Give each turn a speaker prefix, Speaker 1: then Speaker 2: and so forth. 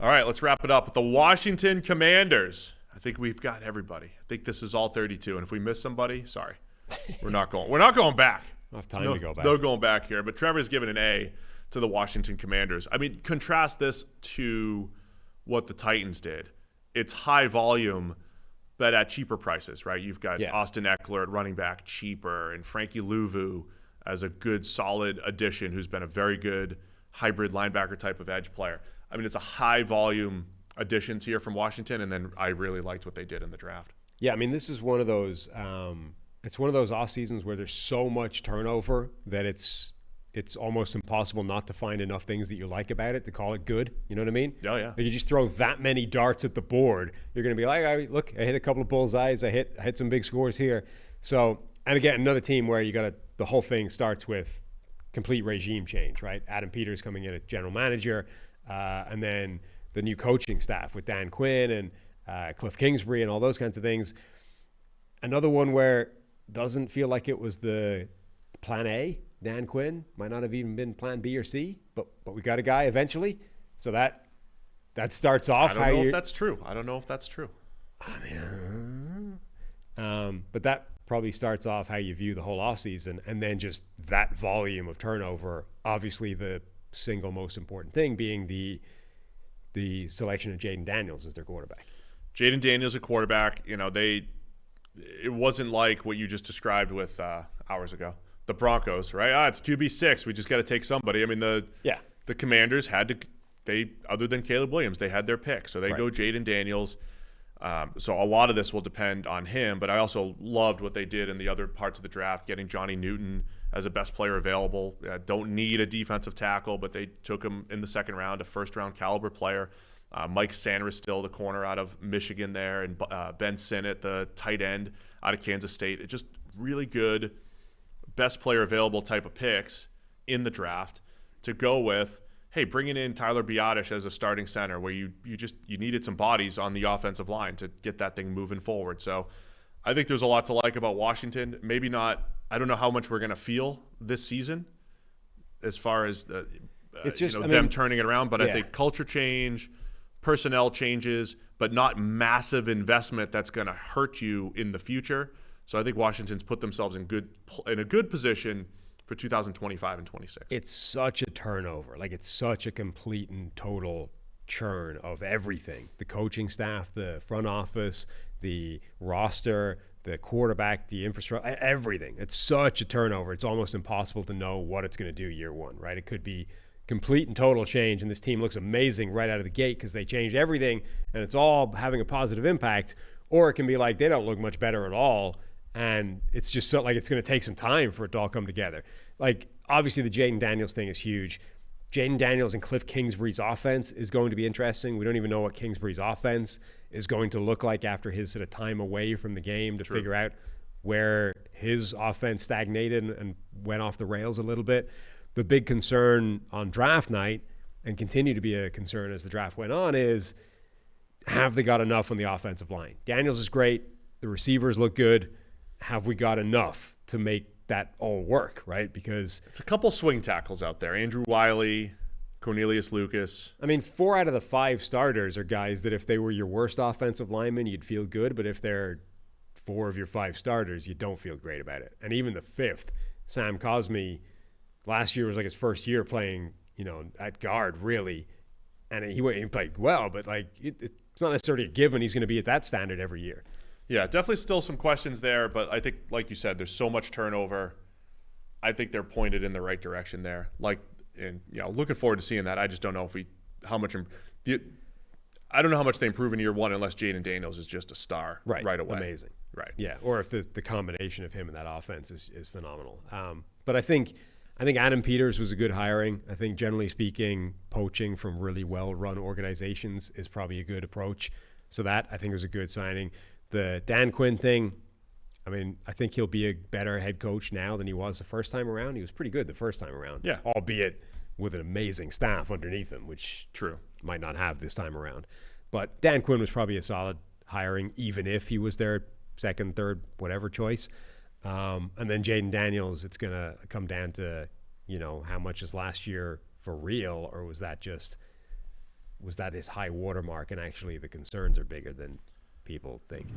Speaker 1: All right, let's wrap it up with the Washington Commanders. I think we've got everybody. I think this is all 32. And if we miss somebody, sorry. We're not going back.
Speaker 2: I have time to go back.
Speaker 1: No going back here. But Trevor's given an A to the Washington Commanders. I mean, contrast this to what the Titans did. It's high volume, but at cheaper prices, right? You've got Austin Eckler at running back, cheaper, and Frankie Louvu as a good, solid addition who's been a very good hybrid linebacker type of edge player. I mean, it's a high volume additions here from Washington, and then I really liked what they did in the draft.
Speaker 2: Yeah, I mean, this is one of those it's one of those off seasons where there's so much turnover that it's almost impossible not to find enough things that you like about it to call it good. You know what I mean?
Speaker 1: Oh, yeah.
Speaker 2: Like you just throw that many darts at the board, you're going to be like, look, I hit a couple of bullseyes. I hit some big scores here. So, and again, another team where the whole thing starts with complete regime change, right? Adam Peters coming in as general manager, and then the new coaching staff with Dan Quinn and Cliff Kingsbury and all those kinds of things. Another one where doesn't feel like it was the plan A. Dan Quinn might not have even been plan B or C, but we got a guy eventually. So that starts off.
Speaker 1: I don't know if that's true. I
Speaker 2: mean, but that probably starts off how you view the whole offseason, and then just that volume of turnover. Obviously, the single most important thing being the selection of Jaden Daniels as their quarterback.
Speaker 1: Jaden Daniels, a quarterback. You know, it wasn't like what you just described with hours ago. The Broncos, right? It's QB6. We just got to take somebody. I mean, the Commanders other than Caleb Williams, they had their pick. So they go Jaden Daniels. So a lot of this will depend on him. But I also loved what they did in the other parts of the draft, getting Johnny Newton as a best player available. Don't need a defensive tackle, but they took him in the second round, a first-round caliber player. Mike Sanders still the corner out of Michigan there, and Ben Sinnott, the tight end out of Kansas State. It's just really good best player available type of picks in the draft to go with. Hey, bringing in Tyler Biadasz as a starting center where you needed some bodies on the offensive line to get that thing moving forward. So I think there's a lot to like about Washington. Maybe not, I don't know how much we're going to feel this season as far as them turning it around, but I think culture change, personnel changes, but not massive investment that's going to hurt you in the future. So I think Washington's put themselves in a good position for 2025 and 26.
Speaker 2: It's such a turnover. Like, it's such a complete and total churn of everything. The coaching staff, the front office, the roster, the quarterback, the infrastructure, everything. It's such a turnover. It's almost impossible to know what it's going to do year one, right? It could be complete and total change, and this team looks amazing right out of the gate because they changed everything, and it's all having a positive impact. Or it can be like they don't look much better at all, and it's just so like it's going to take some time for it to all come together. Like, obviously the Jaden Daniels thing is huge. Jaden Daniels and Cliff Kingsbury's offense is going to be interesting. We don't even know what Kingsbury's offense is going to look like after his sort of time away from the game to figure out where his offense stagnated and went off the rails a little bit. The big concern on draft night, and continue to be a concern as the draft went on, is have they got enough on the offensive line? Daniels is great. The receivers look good. Have we got enough to make that all work, right? Because
Speaker 1: it's a couple swing tackles out there. Andrew Wiley, Cornelius Lucas.
Speaker 2: I mean, 4 out of the 5 starters are guys that if they were your worst offensive lineman, you'd feel good. But if they're 4 of your 5 starters, you don't feel great about it. And even the 5th, Sam Cosmi, last year was like his first year playing, at guard, really. And he played well, but like it's not necessarily a given he's going to be at that standard every year.
Speaker 1: Yeah, definitely still some questions there, but I think, like you said, there's so much turnover. I think they're pointed in the right direction there. Looking forward to seeing that. I just don't know I don't know how much they improve in year one unless Jaden Daniels is just a star right away.
Speaker 2: Amazing.
Speaker 1: Right.
Speaker 2: Yeah, or if the combination of him and that offense is phenomenal. But I think Adam Peters was a good hiring. I think, generally speaking, poaching from really well-run organizations is probably a good approach. So that, I think, was a good signing. The Dan Quinn thing, I mean, I think he'll be a better head coach now than he was the first time around. He was pretty good the first time around.
Speaker 1: Yeah.
Speaker 2: Albeit with an amazing staff underneath him, which might not have this time around. But Dan Quinn was probably a solid hiring, even if he was their second, third, whatever choice. And then Jaden Daniels, it's going to come down to, how much is last year for real, or was that just was that his high watermark, and actually the concerns are bigger than people think.